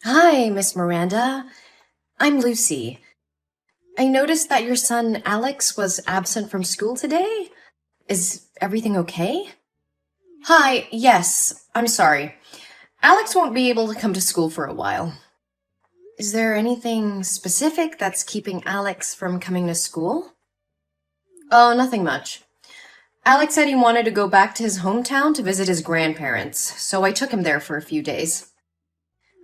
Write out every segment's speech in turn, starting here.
Hi, Miss Miranda. I'm Lucy. I noticed that your son Alex was absent from school today. Is everything okay? Hi, yes, I'm sorry. Alex won't be able to come to school for a while. Is there anything specific that's keeping Alex from coming to school? Oh, nothing much. Alex said he wanted to go back to his hometown to visit his grandparents, so I took him there for a few days.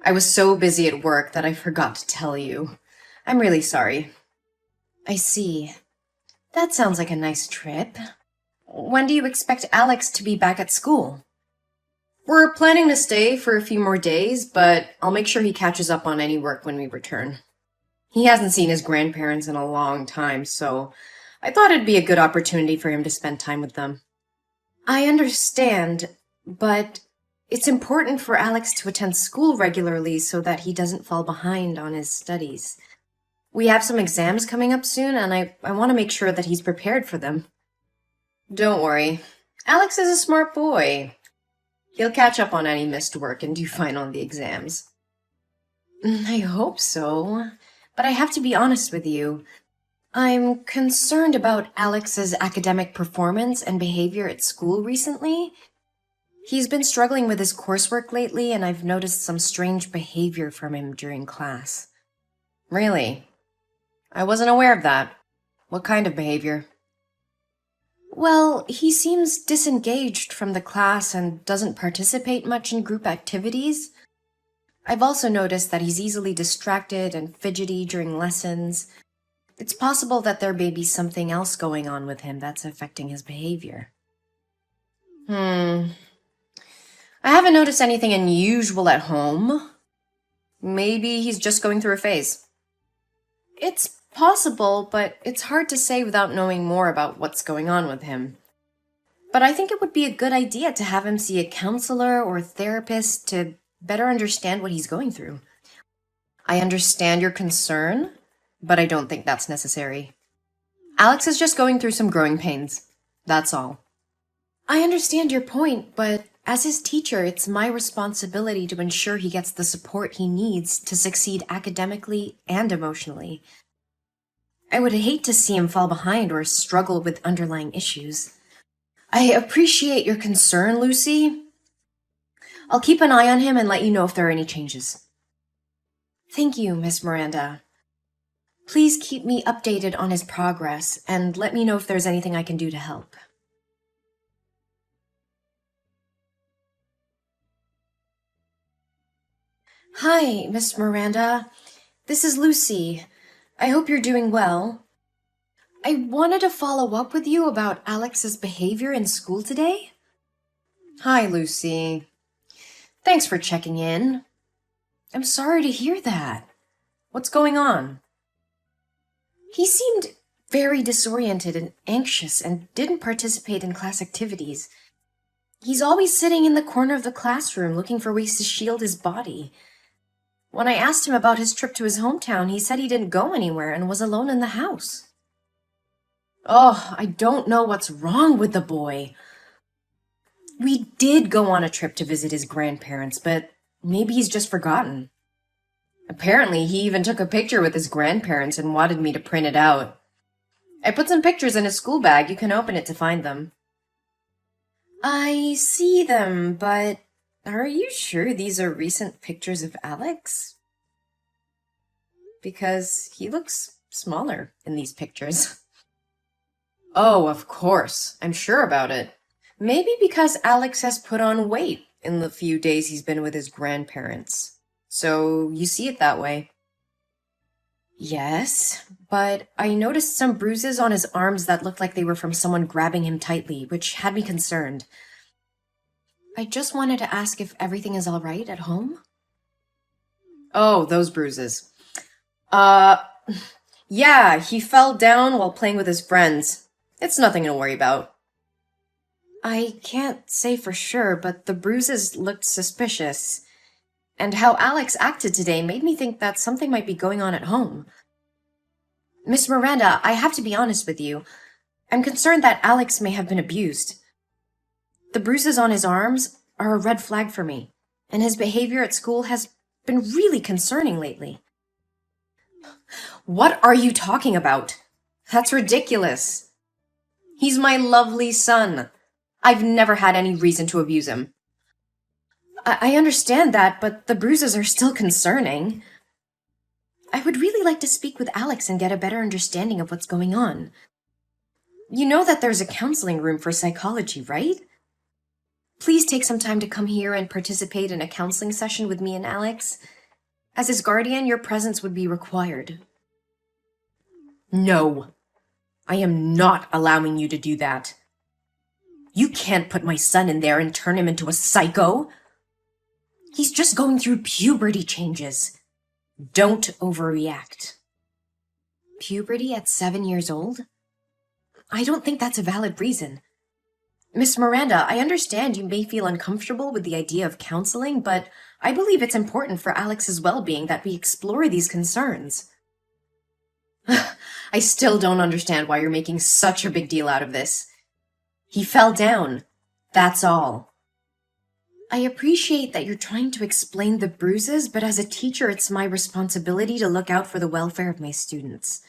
I was so busy at work that I forgot to tell you. I'm really sorry. I see. That sounds like a nice trip. When do you expect Alex to be back at school? We're planning to stay for a few more days, but I'll make sure he catches up on any work when we return. He hasn't seen his grandparents in a long time, so I thought it'd be a good opportunity for him to spend time with them. I understand, but it's important for Alex to attend school regularly so that he doesn't fall behind on his studies. We have some exams coming up soon, and I want to make sure that he's prepared for them. Don't worry. Alex is a smart boy. He'll catch up on any missed work and do fine on the exams. I hope so. But I have to be honest with you. I'm concerned about Alex's academic performance and behavior at school recently. He's been struggling with his coursework lately, and I've noticed some strange behavior from him during class. Really? I wasn't aware of that. What kind of behavior? Well, he seems disengaged from the class and doesn't participate much in group activities. I've also noticed that he's easily distracted and fidgety during lessons. It's possible that there may be something else going on with him that's affecting his behavior. I haven't noticed anything unusual at home. Maybe he's just going through a phase. It's possible, but it's hard to say without knowing more about what's going on with him. But I think it would be a good idea to have him see a counselor or therapist to better understand what he's going through. I understand your concern, but I don't think that's necessary. Alex is just going through some growing pains. That's all. I understand your point, but as his teacher, it's my responsibility to ensure he gets the support he needs to succeed academically and emotionally. I would hate to see him fall behind or struggle with underlying issues. I appreciate your concern, Lucy. I'll keep an eye on him and let you know if there are any changes. Thank you, Miss Miranda. Please keep me updated on his progress and let me know if there's anything I can do to help. Hi, Miss Miranda. This is Lucy. I hope you're doing well. I wanted to follow up with you about Alex's behavior in school today. Hi, Lucy. Thanks for checking in. I'm sorry to hear that. What's going on? He seemed very disoriented and anxious and didn't participate in class activities. He's always sitting in the corner of the classroom looking for ways to shield his body. When I asked him about his trip to his hometown, he said he didn't go anywhere and was alone in the house. Oh, I don't know what's wrong with the boy. We did go on a trip to visit his grandparents, but maybe he's just forgotten. Apparently, he even took a picture with his grandparents and wanted me to print it out. I put some pictures in his school bag. You can open it to find them. I see them, but are you sure these are recent pictures of Alex? Because he looks smaller in these pictures. Oh, of course. I'm sure about it. Maybe because Alex has put on weight in the few days he's been with his grandparents. So you see it that way. Yes, but I noticed some bruises on his arms that looked like they were from someone grabbing him tightly, which had me concerned. I just wanted to ask if everything is all right at home. Oh, those bruises. Uh, yeah, he fell down while playing with his friends. It's nothing to worry about. I can't say for sure, but the bruises looked suspicious. And how Alex acted today made me think that something might be going on at home. Miss Miranda, I have to be honest with you. I'm concerned that Alex may have been abused. The bruises on his arms are a red flag for me, and his behavior at school has been really concerning lately. What are you talking about? That's ridiculous. He's my lovely son. I've never had any reason to abuse him. I understand that, but the bruises are still concerning. I would really like to speak with Alex and get a better understanding of what's going on. You know that there's a counseling room for psychology, right? Please take some time to come here and participate in a counseling session with me and Alex. As his guardian, your presence would be required. No, I am not allowing you to do that. You can't put my son in there and turn him into a psycho. He's just going through puberty changes. Don't overreact. Puberty at 7 years old? I don't think that's a valid reason. Miss Miranda, I understand you may feel uncomfortable with the idea of counseling, but I believe it's important for Alex's well-being that we explore these concerns. I still don't understand why you're making such a big deal out of this. He fell down. That's all. I appreciate that you're trying to explain the bruises, but as a teacher, it's my responsibility to look out for the welfare of my students.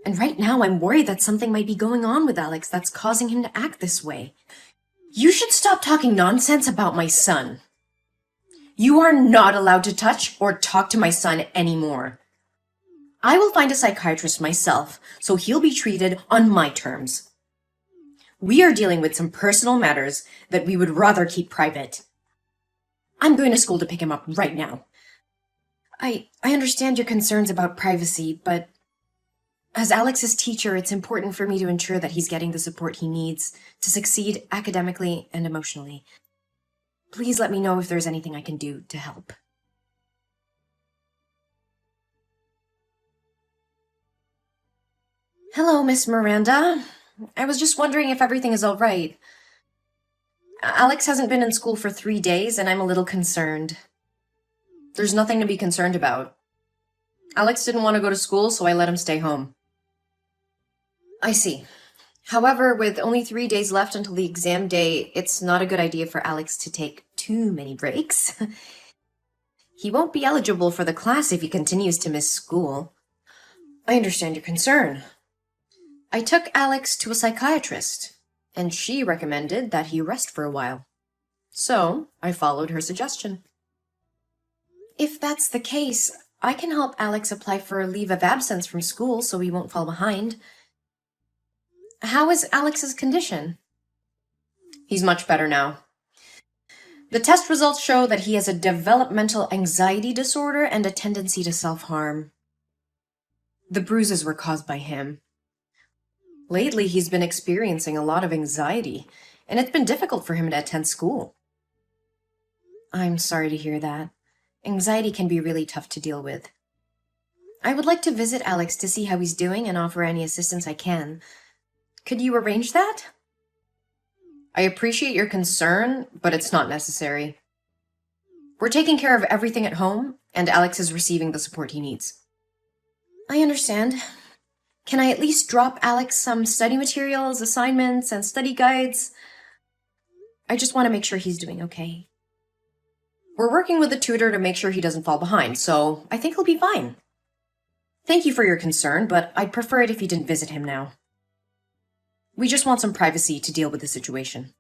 And right now, I'm worried that something might be going on with Alex that's causing him to act this way. You should stop talking nonsense about my son. You are not allowed to touch or talk to my son anymore. I will find a psychiatrist myself, so he'll be treated on my terms. We are dealing with some personal matters that we would rather keep private. I'm going to school to pick him up right now. I understand your concerns about privacy, but as Alex's teacher, it's important for me to ensure that he's getting the support he needs to succeed academically and emotionally. Please let me know if there's anything I can do to help. Hello, Miss Miranda. I was just wondering if everything is all right. Alex hasn't been in school for 3 days, and I'm a little concerned. There's nothing to be concerned about. Alex didn't want to go to school, so I let him stay home. I see. However, with only 3 days left until the exam day, it's not a good idea for Alex to take too many breaks. He won't be eligible for the class if he continues to miss school. I understand your concern. I took Alex to a psychiatrist, and she recommended that he rest for a while. So, I followed her suggestion. If that's the case, I can help Alex apply for a leave of absence from school so he won't fall behind. How is Alex's condition? He's much better now. The test results show that he has a developmental anxiety disorder and a tendency to self-harm. The bruises were caused by him. Lately, he's been experiencing a lot of anxiety, and it's been difficult for him to attend school. I'm sorry to hear that. Anxiety can be really tough to deal with. I would like to visit Alex to see how he's doing and offer any assistance I can. Could you arrange that? I appreciate your concern, but it's not necessary. We're taking care of everything at home, and Alex is receiving the support he needs. I understand. Can I at least drop Alex some study materials, assignments, and study guides? I just want to make sure he's doing okay. We're working with a tutor to make sure he doesn't fall behind, so I think he'll be fine. Thank you for your concern, but I'd prefer it if you didn't visit him now. We just want some privacy to deal with the situation.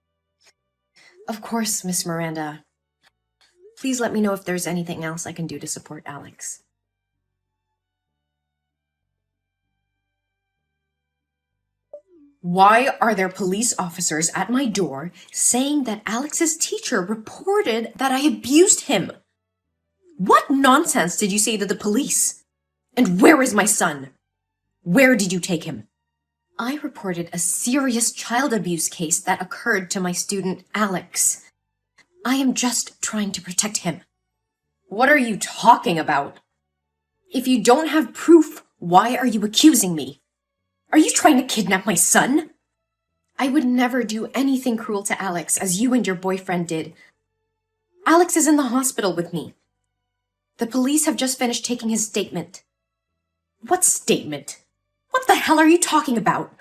Of course, Miss Miranda. Please let me know if there's anything else I can do to support Alex. Why are there police officers at my door saying that Alex's teacher reported that I abused him? What nonsense did you say to the police? And where is my son? Where did you take him? I reported a serious child abuse case that occurred to my student Alex. I am just trying to protect him. What are you talking about? If you don't have proof, why are you accusing me? Are you trying to kidnap my son? I would never do anything cruel to Alex as you and your boyfriend did. Alex is in the hospital with me. The police have just finished taking his statement. What statement? What the hell are you talking about?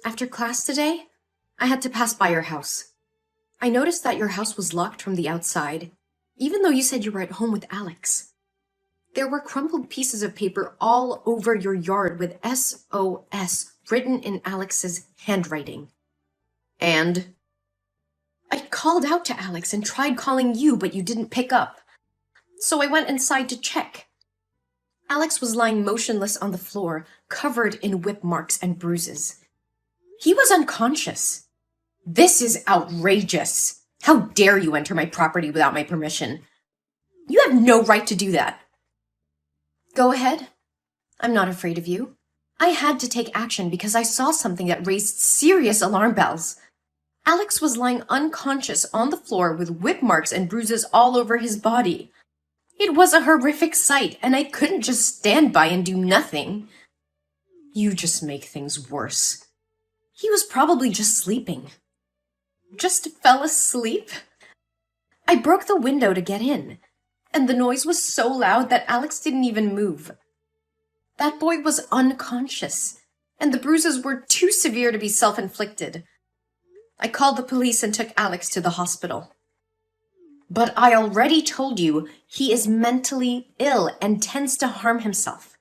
After class today, I had to pass by your house. I noticed that your house was locked from the outside. even though you said you were at home with Alex. There were crumpled pieces of paper all over your yard with SOS written in Alex's handwriting. And I called out to Alex and tried calling you, but you didn't pick up. So I went inside to check. Alex was lying motionless on the floor, covered in whip marks and bruises. He was unconscious. This is outrageous. How dare you enter my property without my permission? You have no right to do that. Go ahead. I'm not afraid of you. I had to take action because I saw something that raised serious alarm bells. Alex was lying unconscious on the floor with whip marks and bruises all over his body. It was a horrific sight, and I couldn't just stand by and do nothing. You just make things worse. He was probably just sleeping. Just fell asleep? I broke the window to get in, and the noise was so loud that Alex didn't even move. That boy was unconscious, and the bruises were too severe to be self-inflicted. I called the police and took Alex to the hospital. But I already told you he is mentally ill and tends to harm himself.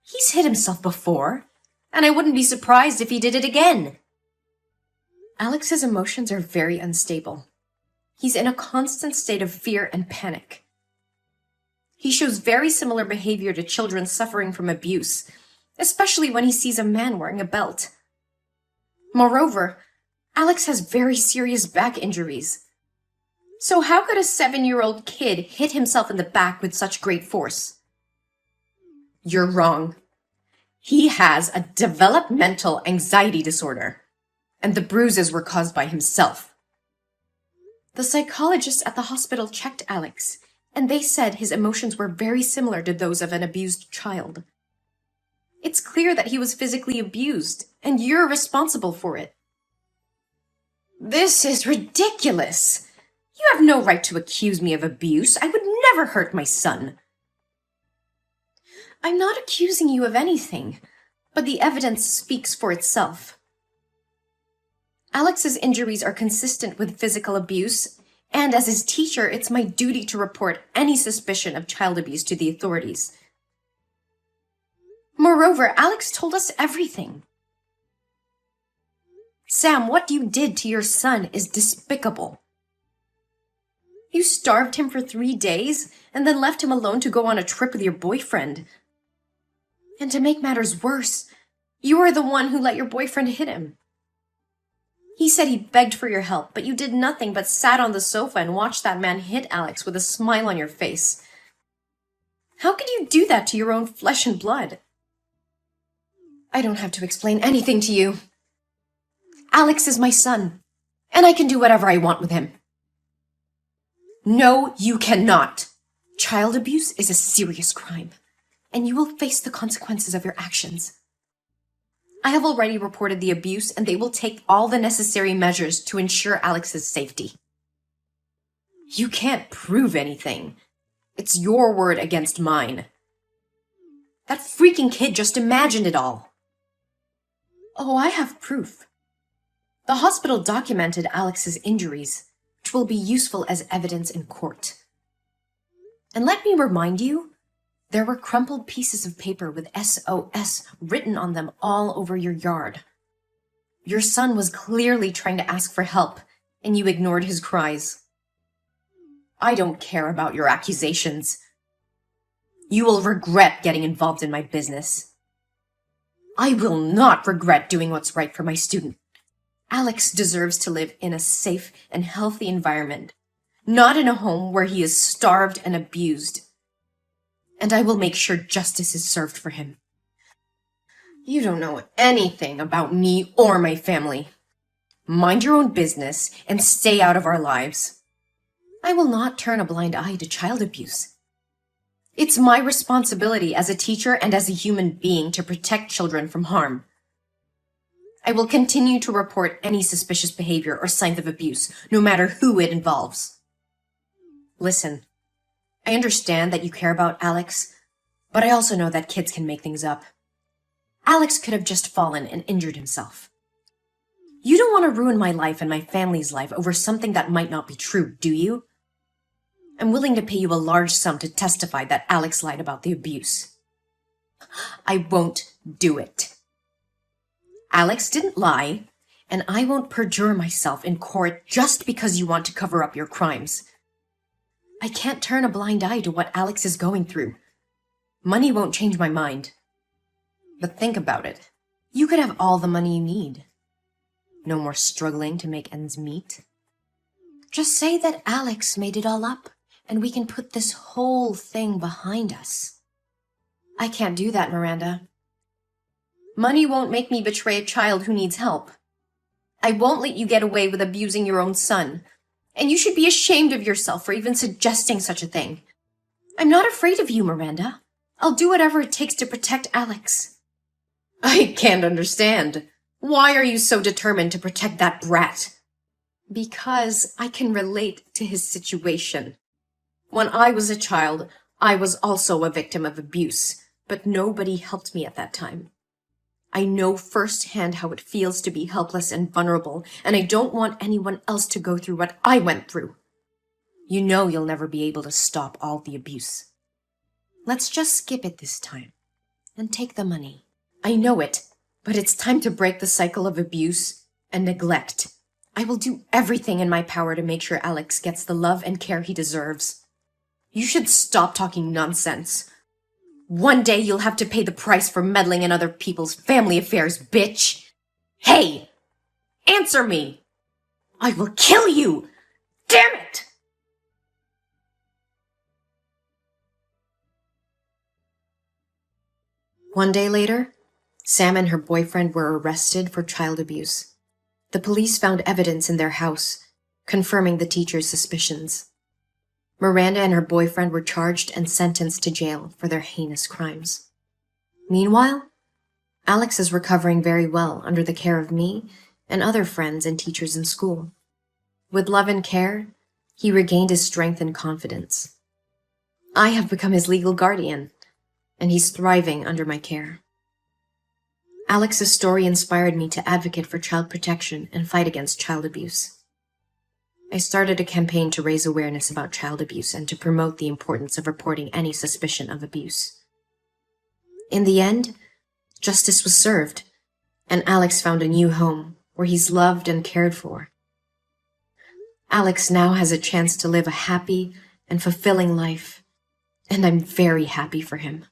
He's hit himself before, and I wouldn't be surprised if he did it again. Alex's emotions are very unstable. He's in a constant state of fear and panic. He shows very similar behavior to children suffering from abuse, especially when he sees a man wearing a belt. Moreover, Alex has very serious back injuries. So how could a 7-year-old kid hit himself in the back with such great force? You're wrong. He has a developmental anxiety disorder, and the bruises were caused by himself. The psychologist at the hospital checked Alex, and they said his emotions were very similar to those of an abused child. It's clear that he was physically abused, and you're responsible for it. This is ridiculous! You have no right to accuse me of abuse. I would never hurt my son. I'm not accusing you of anything, but the evidence speaks for itself. Alex's injuries are consistent with physical abuse, and as his teacher, it's my duty to report any suspicion of child abuse to the authorities. Moreover, Alex told us everything. Sam, what you did to your son is despicable. You starved him for 3 days and then left him alone to go on a trip with your boyfriend. And to make matters worse, you are the one who let your boyfriend hit him. He said he begged for your help, but you did nothing but sat on the sofa and watched that man hit Alex with a smile on your face. How could you do that to your own flesh and blood? I don't have to explain anything to you. Alex is my son, and I can do whatever I want with him. No, you cannot. Child abuse is a serious crime, and you will face the consequences of your actions. I have already reported the abuse, and they will take all the necessary measures to ensure Alex's safety. You can't prove anything. It's your word against mine. That freaking kid just imagined it all. Oh, I have proof. The hospital documented Alex's injuries, which will be useful as evidence in court. And let me remind you, there were crumpled pieces of paper with SOS written on them all over your yard. Your son was clearly trying to ask for help, and you ignored his cries. I don't care about your accusations. You will regret getting involved in my business. I will not regret doing what's right for my student. Alex deserves to live in a safe and healthy environment, not in a home where he is starved and abused. And I will make sure justice is served for him. You don't know anything about me or my family. Mind your own business and stay out of our lives. I will not turn a blind eye to child abuse. It's my responsibility as a teacher and as a human being to protect children from harm. I will continue to report any suspicious behavior or signs of abuse, no matter who it involves. Listen, I understand that you care about Alex, but I also know that kids can make things up. Alex could have just fallen and injured himself. You don't want to ruin my life and my family's life over something that might not be true, do you? I'm willing to pay you a large sum to testify that Alex lied about the abuse. I won't do it. Alex didn't lie, and I won't perjure myself in court just because you want to cover up your crimes. I can't turn a blind eye to what Alex is going through. Money won't change my mind. But think about it. You could have all the money you need. No more struggling to make ends meet. Just say that Alex made it all up, and we can put this whole thing behind us. I can't do that, Miranda. Money won't make me betray a child who needs help. I won't let you get away with abusing your own son, and you should be ashamed of yourself for even suggesting such a thing. I'm not afraid of you, Miranda. I'll do whatever it takes to protect Alex. I can't understand. Why are you so determined to protect that brat? Because I can relate to his situation. When I was a child, I was also a victim of abuse, but nobody helped me at that time. I know firsthand how it feels to be helpless and vulnerable, and I don't want anyone else to go through what I went through. You know you'll never be able to stop all the abuse. Let's just skip it this time and take the money. I know it, but it's time to break the cycle of abuse and neglect. I will do everything in my power to make sure Alex gets the love and care he deserves. You should stop talking nonsense. One day you'll have to pay the price for meddling in other people's family affairs, bitch. Hey! Answer me! I will kill you! Damn it! One day later, Sam and her boyfriend were arrested for child abuse. The police found evidence in their house, confirming the teacher's suspicions. Miranda and her boyfriend were charged and sentenced to jail for their heinous crimes. Meanwhile, Alex is recovering very well under the care of me and other friends and teachers in school. With love and care, he regained his strength and confidence. I have become his legal guardian, and he's thriving under my care. Alex's story inspired me to advocate for child protection and fight against child abuse. I started a campaign to raise awareness about child abuse and to promote the importance of reporting any suspicion of abuse. In the end, justice was served, and Alex found a new home where he's loved and cared for. Alex now has a chance to live a happy and fulfilling life, and I'm very happy for him.